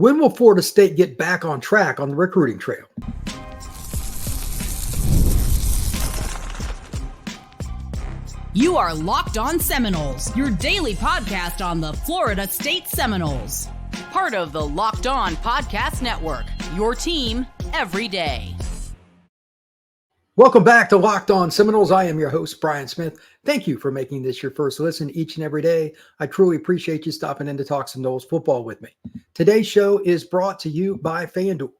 When will Florida State get back on track on the recruiting trail? You are Locked On Seminoles, your daily podcast on the Florida State Seminoles. Part of the Locked On Podcast Network, your team every day. Welcome back to Locked On Seminoles. I am your host, Brian Smith. Thank you for making this your first listen each and every day. I truly appreciate you stopping in to talk some Noles football with me. Today's show is brought to you by FanDuel.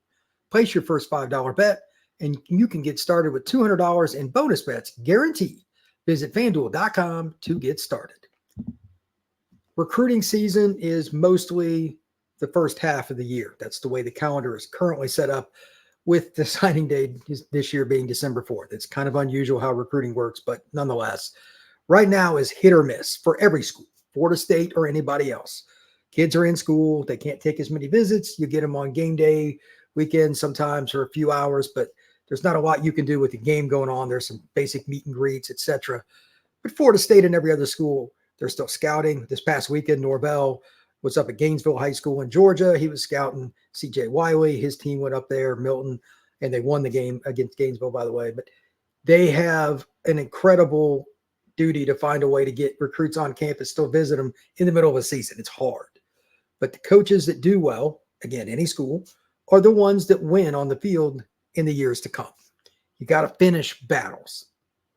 Place your first $5 bet, and you can get started with $200 in bonus bets guaranteed. Visit FanDuel.com to get started. Recruiting season is mostly the first half of the year. That's the way the calendar is currently set up, with the signing day this year being December 4th. It's kind of unusual how recruiting works, but nonetheless, right now is hit or miss for every school, Florida State or anybody else. Kids are in school. They can't take as many visits. You get them on game day weekends sometimes for a few hours, but there's not a lot you can do with the game going on. There's some basic meet and greets, etc. But Florida State and every other school, they're still scouting. This past weekend, Norvell was up at Gainesville High School in Georgia. He was scouting C.J. Wiley. His team went up there, Milton, and they won the game against Gainesville, by the way. But they have an incredible duty to find a way to get recruits on campus, still visit them in the middle of a season. It's hard. But the coaches that do well, again, any school, are the ones that win on the field in the years to come. You got to finish battles.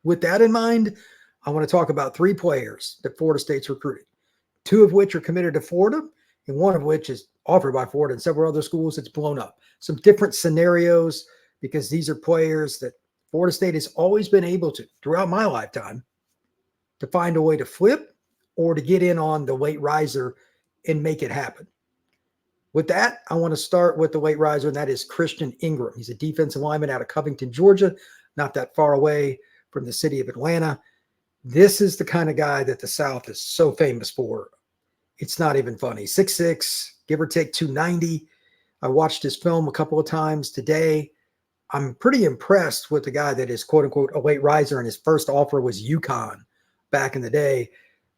With that in mind, I want to talk about 3 players that Florida State's recruiting. 2 of which are committed to Florida, and 1 of which is offered by Florida and several other schools. It's blown up. Some different scenarios, because these are players that Florida State has always been able to, throughout my lifetime, to find a way to flip or to get in on the late riser and make it happen. With that, I want to start with the late riser, and that is Christian Ingram. He's a defensive lineman out of Covington, Georgia, not that far away from the city of Atlanta. This is the kind of guy that the South is so famous for. It's not even funny. 6'6", give or take 290. I watched his film a couple of times today. I'm pretty impressed with the guy that is, quote unquote, a late riser, and his first offer was UConn back in the day.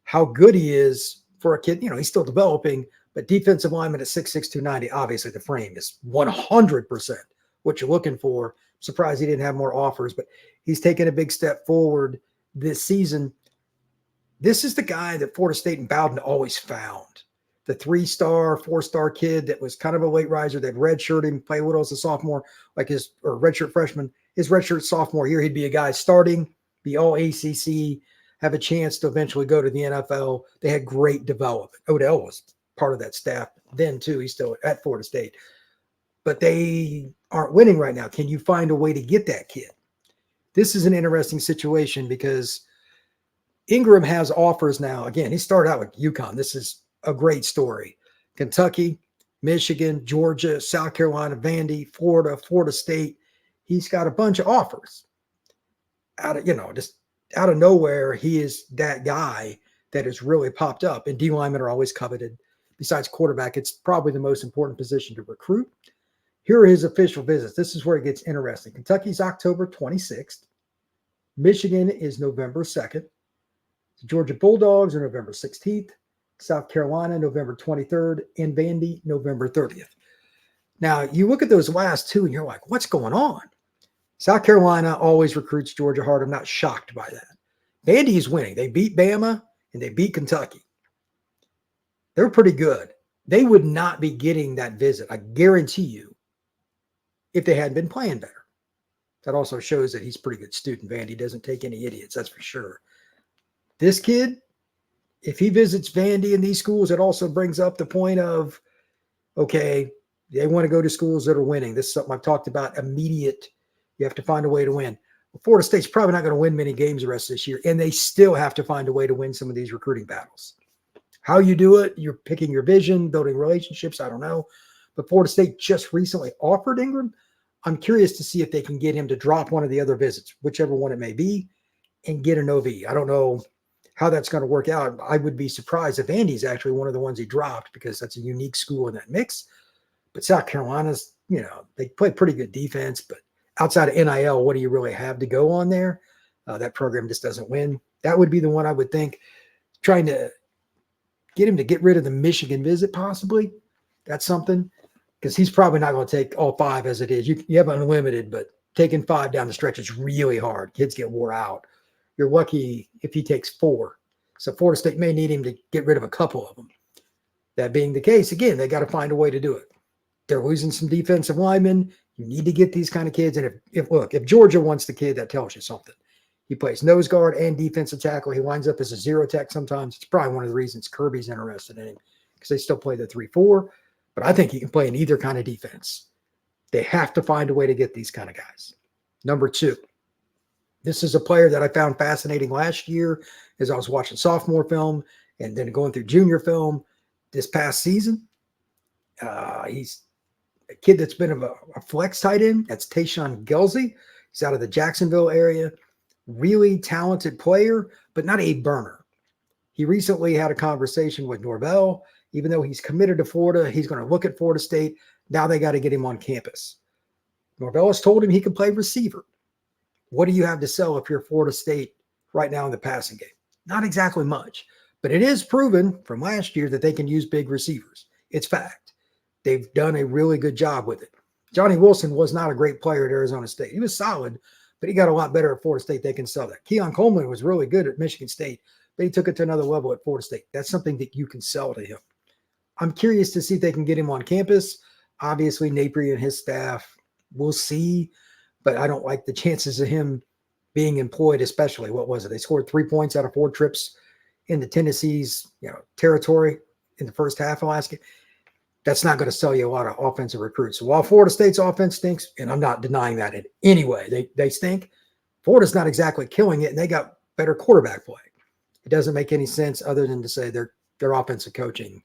How good he is for a kid. He's still developing, but defensive lineman at 6'6", 290, obviously the frame is 100% what you're looking for. Surprised he didn't have more offers, but he's taken a big step forward this season. This is the guy that Florida State and Bowden always found. The 3-star, 4-star kid that was kind of a late riser that redshirted him, play a little as a sophomore, or redshirt freshman. His redshirt sophomore year, he'd be a guy starting, be all ACC, have a chance to eventually go to the NFL. They had great development. Odell was part of that staff then too. He's still at Florida State. But they aren't winning right now. Can you find a way to get that kid? This is an interesting situation because Ingram has offers now. Again, he started out with UConn. This is a great story. Kentucky, Michigan, Georgia, South Carolina, Vandy, Florida, Florida State. He's got a bunch of offers. Just out of nowhere, he is that guy that has really popped up. And D linemen are always coveted. Besides quarterback, it's probably the most important position to recruit. Here are his official visits. This is where it gets interesting. Kentucky's October 26th. Michigan is November 2nd. The Georgia Bulldogs are November 16th. South Carolina, November 23rd. And Vandy, November 30th. Now, you look at those last 2 and you're like, what's going on? South Carolina always recruits Georgia hard. I'm not shocked by that. Vandy is winning. They beat Bama and they beat Kentucky. They're pretty good. They would not be getting that visit, I guarantee you, if they hadn't been playing better. That also shows that he's a pretty good student. Vandy doesn't take any idiots, that's for sure. This kid, if he visits Vandy and these schools, it also brings up the point of, okay, they want to go to schools that are winning. This is something I've talked about, immediate. You have to find a way to win. Well, Florida State's probably not going to win many games the rest of this year, and they still have to find a way to win some of these recruiting battles. How you do it, you're picking your vision, building relationships, I don't know. But Florida State just recently offered Ingram. I'm curious to see if they can get him to drop one of the other visits, whichever one it may be, and get an OV. I don't know how that's going to work out. I would be surprised if Andy's actually one of the ones he dropped, because that's a unique school in that mix. But South Carolina's, they play pretty good defense, but outside of NIL, what do you really have to go on there? That program just doesn't win. That would be the one I would think, trying to get him to get rid of the Michigan visit, possibly. That's something. because he's probably not going to take all 5 as it is. You have unlimited, but taking 5 down the stretch is really hard. Kids get wore out. You're lucky if he takes 4. So Florida State may need him to get rid of a couple of them. That being the case, again, they got to find a way to do it. They're losing some defensive linemen. You need to get these kind of kids. And if Georgia wants the kid, that tells you something. He plays nose guard and defensive tackle. He winds up as a 0 tech sometimes. It's probably one of the reasons Kirby's interested in him, because they still play the 3-4. But I think he can play in either kind of defense. They have to find a way to get these kind of guys. Number 2, this is a player that I found fascinating last year as I was watching sophomore film and then going through junior film this past season. He's a kid that's been a flex tight end. That's Tae'shaun. He's out of the Jacksonville area. Really talented player, but not a burner. He recently had a conversation with Norvell. Even though he's committed to Florida, he's going to look at Florida State. Now they got to get him on campus. Norvell has told him he can play receiver. What do you have to sell if you're Florida State right now in the passing game? Not exactly much, but it is proven from last year that they can use big receivers. It's fact. They've done a really good job with it. Johnny Wilson was not a great player at Arizona State. He was solid, but he got a lot better at Florida State. They can sell that. Keon Coleman was really good at Michigan State, but he took it to another level at Florida State. That's something that you can sell to him. I'm curious to see if they can get him on campus. Obviously, Napier and his staff, we'll see, but I don't like the chances of him being employed, especially. What was it? They scored 3 points out of 4 trips into Tennessee's territory in the first half of last game. That's not going to sell you a lot of offensive recruits. So while Florida State's offense stinks, and I'm not denying that in any way, they stink, Florida's not exactly killing it, and they got better quarterback play. It doesn't make any sense other than to say their offensive coaching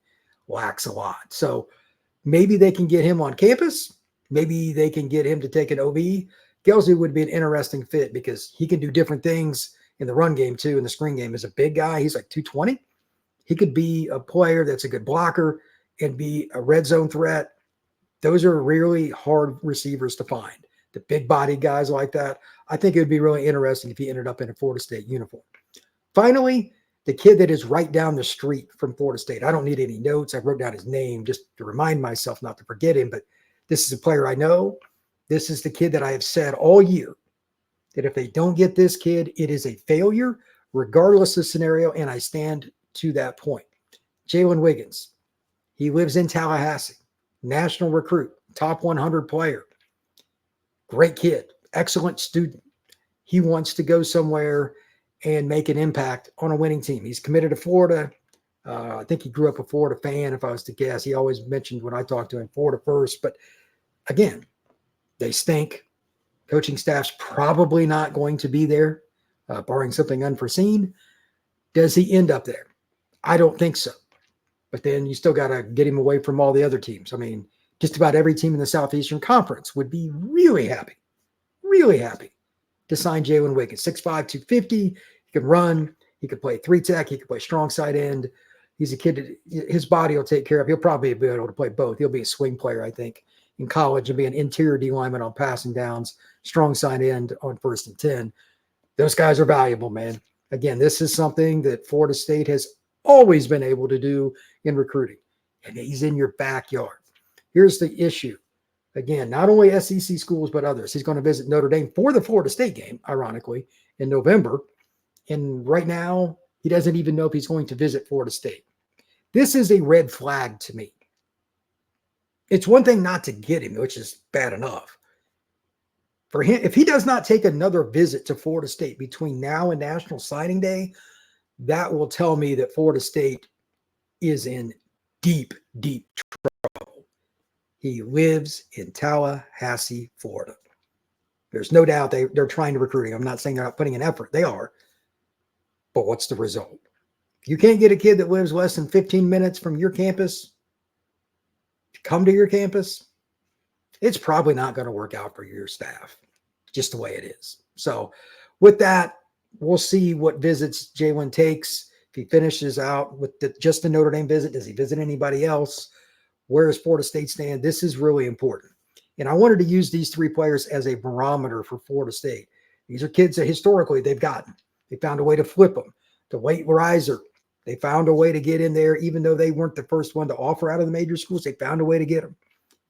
lacks a lot. So maybe they can get him on campus. Maybe they can get him to take an OB. Gelsey would be an interesting fit because he can do different things in the run game too, in the screen game. As a big guy, he's like 220. He could be a player that's a good blocker and be a red zone threat. Those are really hard receivers to find. The big body guys like that. I think it would be really interesting if he ended up in a Florida State uniform. Finally, the kid that is right down the street from Florida State. I don't need any notes. I wrote down his name just to remind myself not to forget him, but this is a player I know. This is the kid that I have said all year that if they don't get this kid, it is a failure, regardless of scenario, and I stand to that point. Jalen Wiggins. He lives in Tallahassee. National recruit, top 100 player. Great kid, excellent student. He wants to go somewhere and make an impact on a winning team. He's committed to Florida. I think he grew up a Florida fan, if I was to guess. He always mentioned when I talked to him, Florida first. But again, they stink. Coaching staff's probably not going to be there, barring something unforeseen. Does he end up there? I don't think so. But then you still got to get him away from all the other teams. I mean, just about every team in the Southeastern Conference would be really happy to sign Jalen Wiggins. 6'5", 250. He can run. He could play 3-tech. He could play strong side end. He's a kid that his body will take care of. He'll probably be able to play both. He'll be a swing player, I think, in college and be an interior D lineman on passing downs, strong side end on 1st and 10. Those guys are valuable, man. Again, this is something that Florida State has always been able to do in recruiting, and he's in your backyard. Here's the issue. Again, not only SEC schools, but others. He's going to visit Notre Dame for the Florida State game, ironically, in November. And right now, he doesn't even know if he's going to visit Florida State. This is a red flag to me. It's one thing not to get him, which is bad enough. For him, if he does not take another visit to Florida State between now and National Signing Day, that will tell me that Florida State is in deep, deep trouble. He lives in Tallahassee, Florida. There's no doubt they're trying to recruit him. I'm not saying they're not putting an effort. They are. But what's the result? If you can't get a kid that lives less than 15 minutes from your campus to come to your campus, it's probably not going to work out for your staff, just the way it is. So with that, we'll see what visits Jalen takes. If he finishes out with just the Notre Dame visit, does he visit anybody else? Where does Florida State stand? This is really important. And I wanted to use these 3 players as a barometer for Florida State. These are kids that historically they've gotten. They found a way to flip them. To Wade Reiser, they found a way to get in there, even though they weren't the first one to offer out of the major schools. They found a way to get them.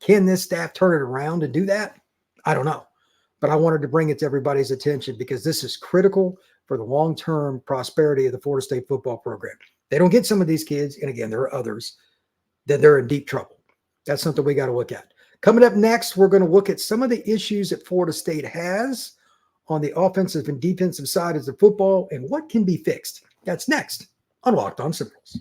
Can this staff turn it around and do that? I don't know. But I wanted to bring it to everybody's attention because this is critical for the long-term prosperity of the Florida State football program. They don't get some of these kids, and again, there are others, then they're in deep trouble. That's something we got to look at. Coming up next, we're going to look at some of the issues that Florida State has on the offensive and defensive side of the football and what can be fixed. That's next on Locked On Seminoles.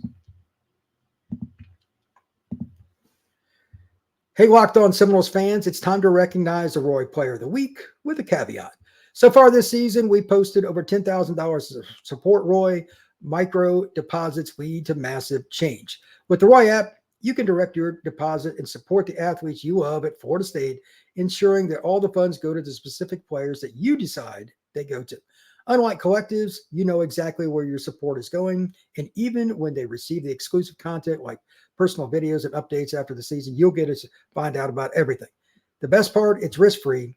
Hey, Locked On Seminoles fans, it's time to recognize the Roy Player of the Week with a caveat. So far this season, we posted over $10,000 to support Roy. Micro deposits lead to massive change. With the Roy app, you can direct your deposit and support the athletes you love at Florida State, ensuring that all the funds go to the specific players that you decide they go to. Unlike collectives, you know exactly where your support is going, and even when they receive the exclusive content like personal videos and updates after the season, you'll get to find out about everything. The best part, it's risk-free.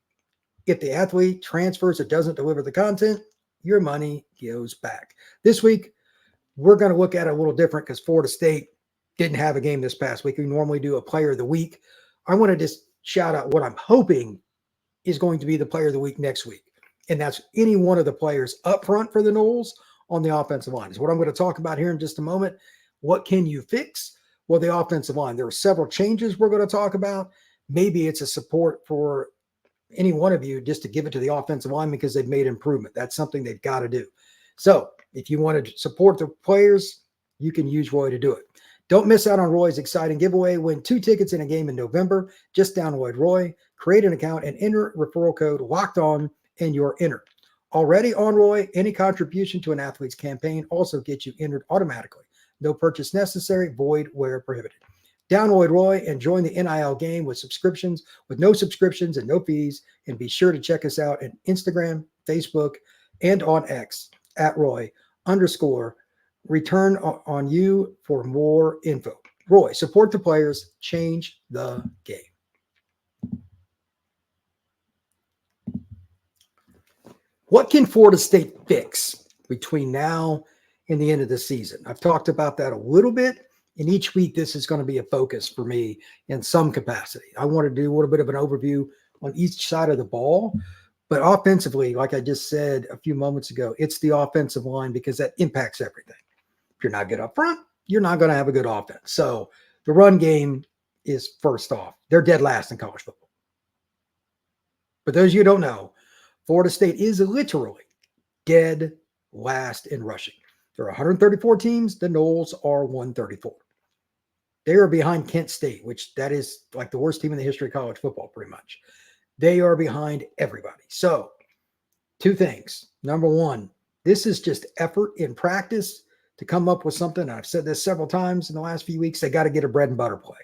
If the athlete transfers or doesn't deliver the content, your money goes back. This week, we're going to look at it a little different because Florida State didn't have a game this past week. We normally do a Player of the Week. I want to just shout out what I'm hoping is going to be the Player of the Week next week. And that's any one of the players up front for the Noles on the offensive line. Is what I'm going to talk about here in just a moment. What can you fix? Well, the offensive line. There are several changes we're going to talk about. Maybe it's a support for any one of you just to give it to the offensive line because they've made improvement. That's something they've got to do. So if you want to support the players, you can use Roy to do it. Don't miss out on Roy's exciting giveaway. Win 2 tickets in a game in November. Just download Roy, create an account, and enter referral code LOCKEDON, and you're entered. Already on Roy, any contribution to an athlete's campaign also gets you entered automatically. No purchase necessary, void where prohibited. Download Roy and join the NIL game with no subscriptions and no fees. And be sure to check us out on Instagram, Facebook, and on X at Roy_return on you for more info. Roy, support the players, change the game. What can Florida State fix between now and the end of the season? I've talked about that a little bit, and each week this is going to be a focus for me in some capacity. I want to do a little bit of an overview on each side of the ball, but offensively, like I just said a few moments ago, it's the offensive line because that impacts everything. If you're not good up front, you're not going to have a good offense. So the run game is first off. They're dead last in college football. But those of you who don't know, Florida State is literally dead last in rushing. There are 134 teams. The Noles are 134. They are behind Kent State, which that is like the worst team in the history of college football, pretty much. They are behind everybody. So 2 things. Number 1, this is just effort in practice to come up with something. I've said this several times in the last few weeks. They got to get a bread and butter play.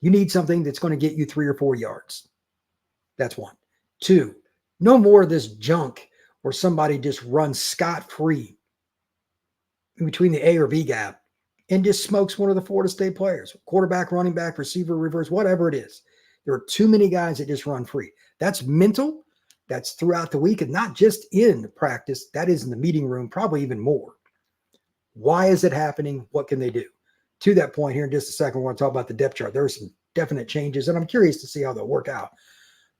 You need something that's going to get you 3 or 4 yards. That's 1. 2, no more of this junk where somebody just runs scot-free in between the A or B gap and just smokes one of the Florida State players, quarterback, running back, receiver, reverse, whatever it is. There are too many guys that just run free. That's mental. That's throughout the week and not just in practice. That is in the meeting room, probably even more. Why is it happening? What can they do? To that point here in just a second, I want to talk about the depth chart. There are some definite changes, and I'm curious to see how they'll work out.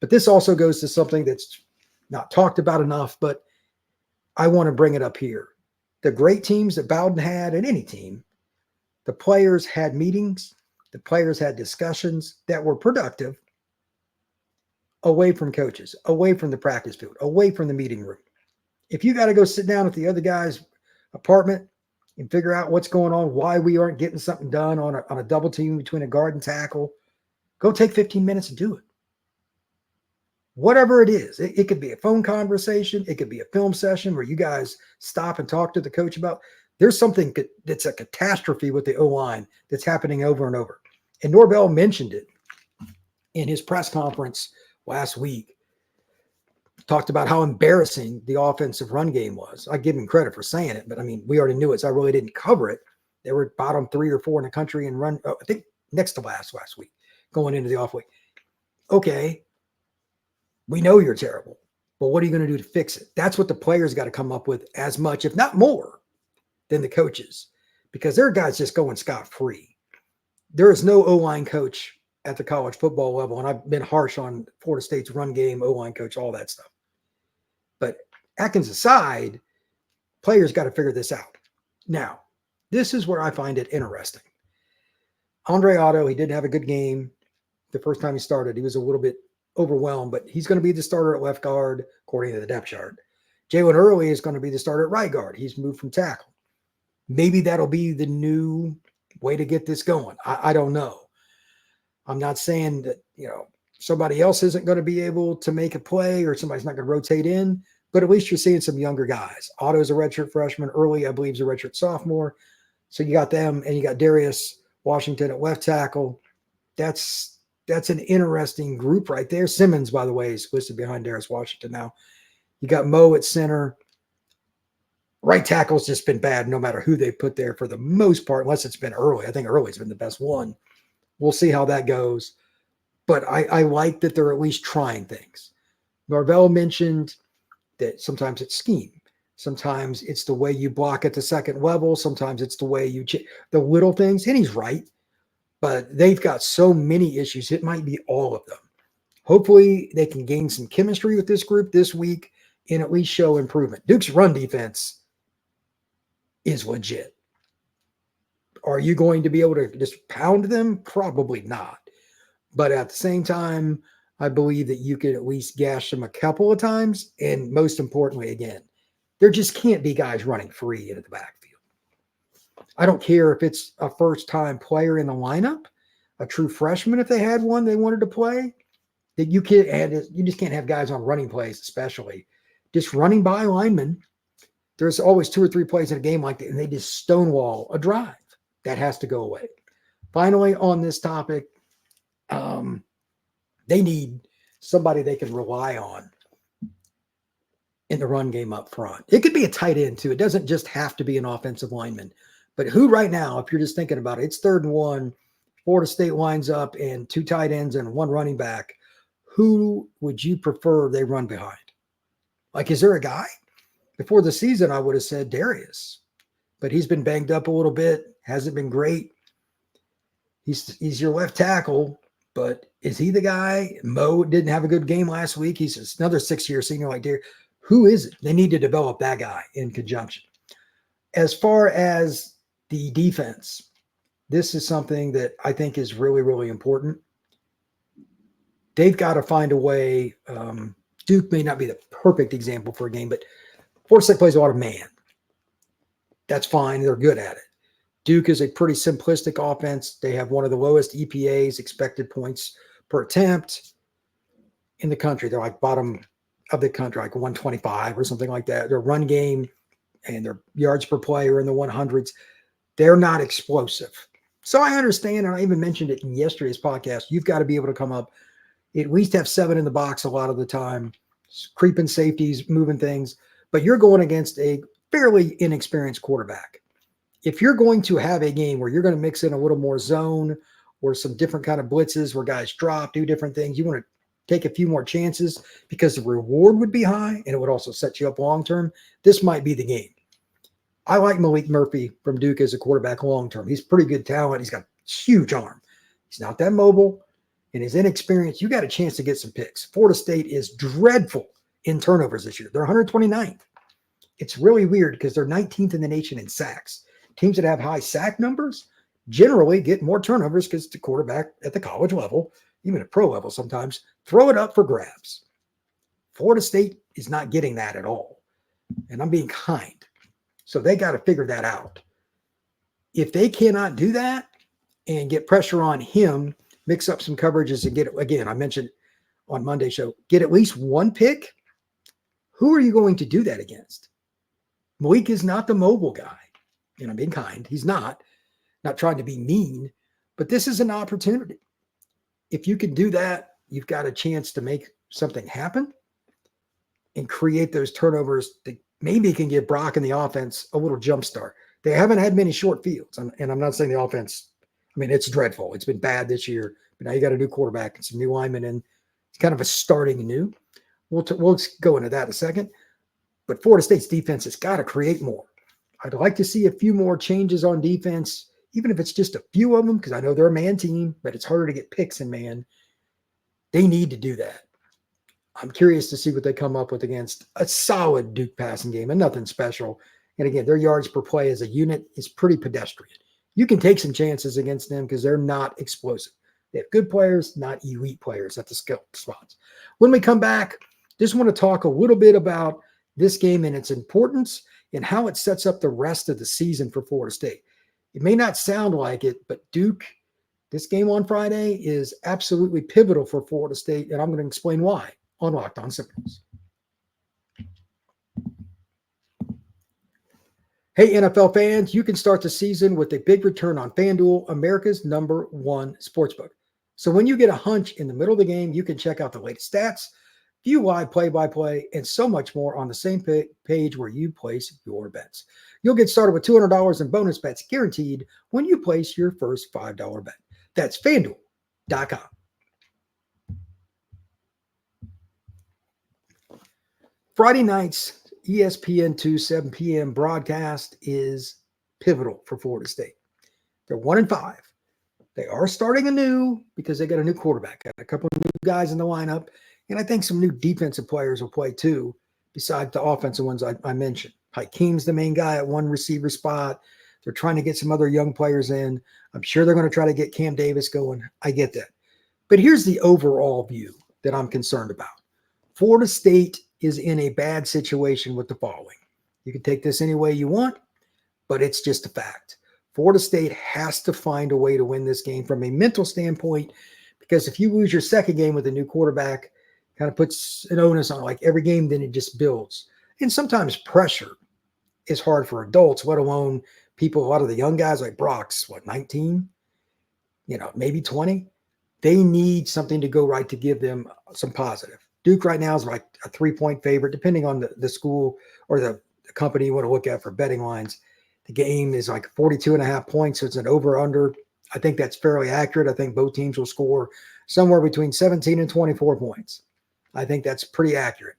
But this also goes to something that's not talked about enough, but I want to bring it up here. The great teams that Bowden had, and any team, the players had meetings, the players had discussions that were productive away from coaches, away from the practice field, away from the meeting room. If you got to go sit down at the other guy's apartment and figure out what's going on, why we aren't getting something done on a double team between a guard and tackle, go take 15 minutes and do it. Whatever it is, it could be a phone conversation. It could be a film session where you guys stop and talk to the coach about. There's something that's a catastrophe with the O-line that's happening over and over. And Norvell mentioned it in his press conference last week. Talked about how embarrassing the offensive run game was. I give him credit for saying it, but I mean, we already knew it, so I really didn't cover it. They were bottom 3 or 4 in the country and run, I think, next to last week, going into the off week. Okay. We know you're terrible, but what are you going to do to fix it? That's what the players got to come up with as much, if not more, than the coaches, because their guys just going scot-free. There is no O-line coach at the college football level, and I've been harsh on Florida State's run game, O-line coach, all that stuff. But Atkins aside, players got to figure this out. Now, this is where I find it interesting. Andre Otto, he didn't have a good game the first time he started. He was a little bit overwhelmed, but he's going to be the starter at left guard, according to the depth chart. Jalen Early is going to be the starter at right guard. He's moved from tackle. Maybe that'll be the new way to get this going. I don't know. I'm not saying that, somebody else isn't going to be able to make a play or somebody's not going to rotate in, but at least you're seeing some younger guys. Otto's a redshirt freshman. Early, I believe, is a redshirt sophomore. So you got them, and you got Darius Washington at left tackle. That's an interesting group right there. Simmons, by the way, is listed behind Darius Washington now. You got Mo at center. Right tackle's just been bad no matter who they put there for the most part, unless it's been Early. I think Early's been the best one. We'll see how that goes. But I like that they're at least trying things. Norvell mentioned that sometimes it's scheme. Sometimes it's the way you block at the second level. Sometimes it's the way you the little things. And he's right. But they've got so many issues. It might be all of them. Hopefully they can gain some chemistry with this group this week and at least show improvement. Duke's run defense is legit. Are you going to be able to just pound them? Probably not. But at the same time, I believe that you could at least gash them a couple of times. And most importantly, again, there just can't be guys running free into the backfield. I don't care if it's a first-time player in the lineup, a true freshman if they had one they wanted to play, that you just can't have guys on running plays, especially. Just running by linemen. There's always 2 or 3 plays in a game like that, and they just stonewall a drive. That has to go away. Finally, on this topic, they need somebody they can rely on in the run game up front. It could be a tight end too. It doesn't just have to be an offensive lineman. But who right now, if you're just thinking about it, it's 3rd and 1, Florida State lines up and 2 tight ends and 1 running back. Who would you prefer they run behind? Like, is there a guy? Before the season, I would have said Darius. But he's been banged up a little bit. Hasn't been great. He's your left tackle. But is he the guy? Mo didn't have a good game last week. He's another 6-year senior like Darius. Who is it? They need to develop that guy in conjunction. As far as the defense, this is something that I think is really, really important. They've got to find a way. Duke may not be the perfect example for a game, but Florida State plays a lot of man. That's fine. They're good at it. Duke is a pretty simplistic offense. They have one of the lowest EPAs, expected points per attempt, in the country. They're like bottom of the country, like 125 or something like that. Their run game and their yards per play are in the 100s. They're not explosive. So I understand, and I even mentioned it in yesterday's podcast, you've got to be able to come up, at least have 7 in the box a lot of the time, creeping safeties, moving things, but you're going against a fairly inexperienced quarterback. If you're going to have a game where you're going to mix in a little more zone or some different kind of blitzes where guys drop, do different things, you want to take a few more chances because the reward would be high and it would also set you up long-term, this might be the game. I like Malik Murphy from Duke as a quarterback long-term. He's pretty good talent. He's got a huge arm. He's not that mobile. And his inexperience, you got a chance to get some picks. Florida State is dreadful in turnovers this year. They're 129th. It's really weird because they're 19th in the nation in sacks. Teams that have high sack numbers generally get more turnovers because the quarterback at the college level, even at pro level sometimes, throw it up for grabs. Florida State is not getting that at all. And I'm being kind. So they got to figure that out. If they cannot do that and get pressure on him, mix up some coverages and get, again, I mentioned on Monday's show, get at least 1 pick, who are you going to do that against? Malik is not the mobile guy. And I'm being kind. He's not trying to be mean, but this is an opportunity. If you can do that, you've got a chance to make something happen and create those turnovers that maybe can give Brock and the offense a little jump start. They haven't had many short fields, and I'm not saying the offense, I mean, it's dreadful. It's been bad this year, but now you got a new quarterback and some new linemen, and it's kind of a starting new. We'll go into that in a second. But Florida State's defense has got to create more. I'd like to see a few more changes on defense even if it's just a few of them, because I know they're a man team, but it's harder to get picks in man. They need to do that. I'm curious to see what they come up with against a solid Duke passing game and nothing special. And again, their yards per play as a unit is pretty pedestrian. You can take some chances against them because they're not explosive. They have good players, not elite players at the skill spots. When we come back, just want to talk a little bit about this game and its importance and how it sets up the rest of the season for Florida State. It may not sound like it, but Duke, this game on Friday, is absolutely pivotal for Florida State, and I'm going to explain why on Locked On Seminoles. Hey, NFL fans, you can start the season with a big return on FanDuel, America's #1 sportsbook. So when you get a hunch in the middle of the game, you can check out the latest stats, view live play-by-play, and so much more on the same page where you place your bets. You'll get started with $200 in bonus bets guaranteed when you place your first $5 bet. That's FanDuel.com. Friday night's ESPN2 7 p.m. broadcast is pivotal for Florida State. They're 1-5. They are starting anew because they got a new quarterback, got a couple of new guys in the lineup, and I think some new defensive players will play too, besides the offensive ones I mentioned. Hakeem's the main guy at one receiver spot. They're trying to get some other young players in. I'm sure they're going to try to get Cam Davis going. I get that. But here's the overall view that I'm concerned about. Florida State is in a bad situation with the following. You can take this any way you want, but it's just a fact. Florida State has to find a way to win this game from a mental standpoint, because if you lose your second game with a new quarterback, kind of puts an onus on like every game, then it just builds. And sometimes pressure is hard for adults, let alone people, a lot of the young guys like Brock's, 19, maybe 20. They need something to go right to give them some positive. Duke right now is like a 3-point favorite, depending on the school or the company you want to look at for betting lines. The game is like 42.5 points, so it's an over-under. I think that's fairly accurate. I think both teams will score somewhere between 17 and 24 points. I think that's pretty accurate.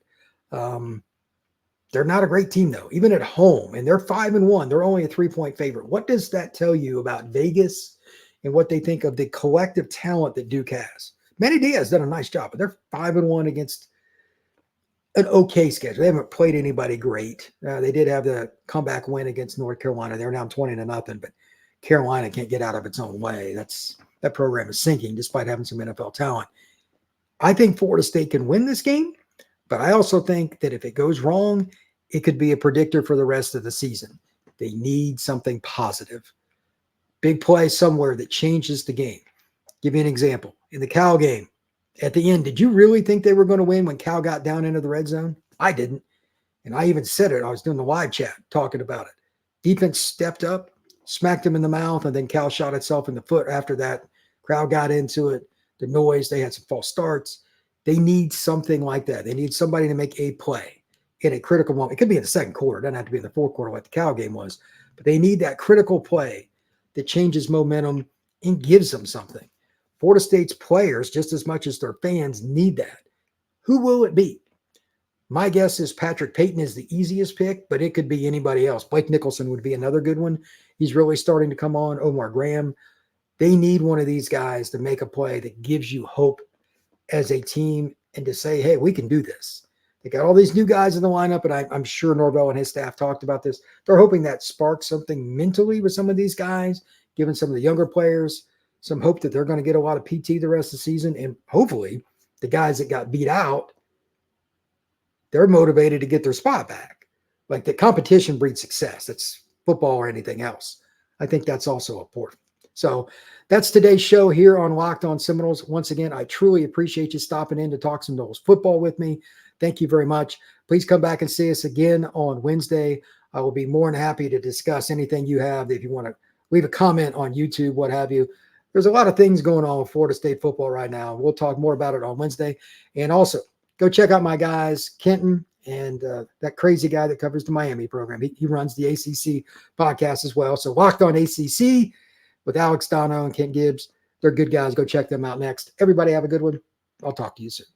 They're not a great team, though, even at home, and they're 5-1. They're only a 3-point favorite. What does that tell you about Vegas and what they think of the collective talent that Duke has? Manny Diaz done a nice job, but they're 5-1 against an okay schedule. They haven't played anybody great. They did have the comeback win against North Carolina. They're down 20-0, but Carolina can't get out of its own way. That program is sinking despite having some NFL talent. I think Florida State can win this game, but I also think that if it goes wrong, it could be a predictor for the rest of the season. They need something positive. Big play somewhere that changes the game. Give you an example. In the Cal game, at the end, did you really think they were going to win when Cal got down into the red zone? I didn't. And I even said it. I was doing the live chat talking about it. Defense stepped up, smacked him in the mouth, and then Cal shot itself in the foot after that. Crowd got into it. The noise, they had some false starts. They need something like that. They need somebody to make a play in a critical moment. It could be in the second quarter. It doesn't have to be in the fourth quarter like the Cal game was. But they need that critical play that changes momentum and gives them something. Florida State's players, just as much as their fans, need that. Who will it be? My guess is Patrick Payton is the easiest pick, but it could be anybody else. Blake Nicholson would be another good one. He's really starting to come on. Omar Graham. They need one of these guys to make a play that gives you hope as a team and to say, hey, we can do this. They got all these new guys in the lineup, and I'm sure Norvell and his staff talked about this. They're hoping that sparks something mentally with some of these guys, giving some of the younger players some hope that they're going to get a lot of PT the rest of the season. And hopefully the guys that got beat out, they're motivated to get their spot back. Like the competition breeds success. That's football or anything else. I think that's also important. So that's today's show here on Locked On Seminoles. Once again, I truly appreciate you stopping in to talk some Noles football with me. Thank you very much. Please come back and see us again on Wednesday. I will be more than happy to discuss anything you have. If you want to leave a comment on YouTube, what have you. There's a lot of things going on with Florida State football right now. We'll talk more about it on Wednesday. And also, go check out my guys, Kenton, and that crazy guy that covers the Miami program. He runs the ACC podcast as well. So Locked On ACC with Alex Dono and Kent Gibbs. They're good guys. Go check them out next. Everybody have a good one. I'll talk to you soon.